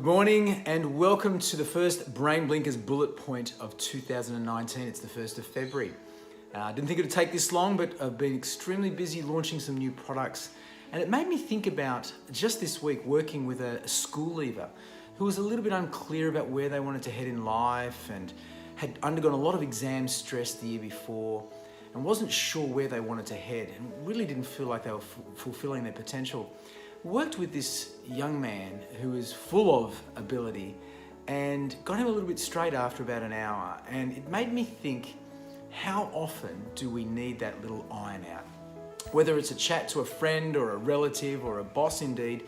Good morning and welcome to the first Brain Blinkers bullet point of 2019. It's the 1st of February. I didn't think it would take this long, but I've been extremely busy launching some new products. And it made me think about, just this week, working with a school leaver who was a little bit unclear about where they wanted to head in life and had undergone a lot of exam stress the year before and wasn't sure where they wanted to head and really didn't feel like they were fulfilling their potential. Worked with this young man who is full of ability and got him a little bit straight after about an hour, and it made me think, how often do we need that little iron out? Whether it's a chat to a friend or a relative or a boss indeed,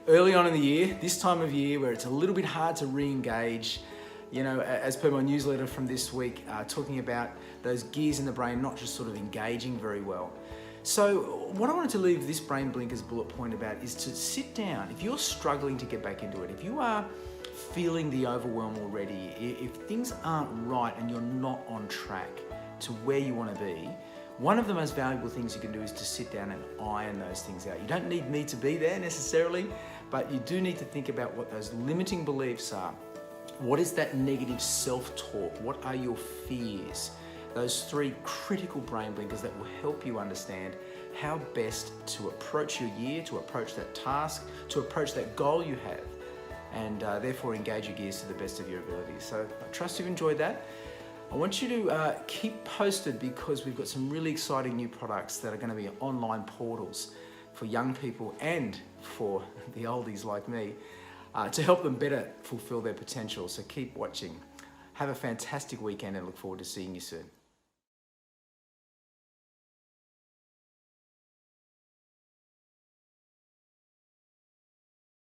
early on in the year, this time of year where it's a little bit hard to re-engage, you know, as per my newsletter from this week, talking about those gears in the brain not just sort of engaging very well. So what I wanted to leave this Brain Blinkers bullet point about is to sit down. If you're struggling to get back into it, if you are feeling the overwhelm already, if things aren't right and you're not on track to where you want to be, one of the most valuable things you can do is to sit down and iron those things out. You don't need me to be there necessarily, but you do need to think about what those limiting beliefs are. What is that negative self-talk? What are your fears? Those three critical brain blinkers that will help you understand how best to approach your year, to approach that task, to approach that goal you have, and therefore engage your gears to the best of your abilities. So I trust you've enjoyed that. I want you to keep posted because we've got some really exciting new products that are going to be online portals for young people and for the oldies like me to help them better fulfill their potential. So keep watching. Have a fantastic weekend and look forward to seeing you soon.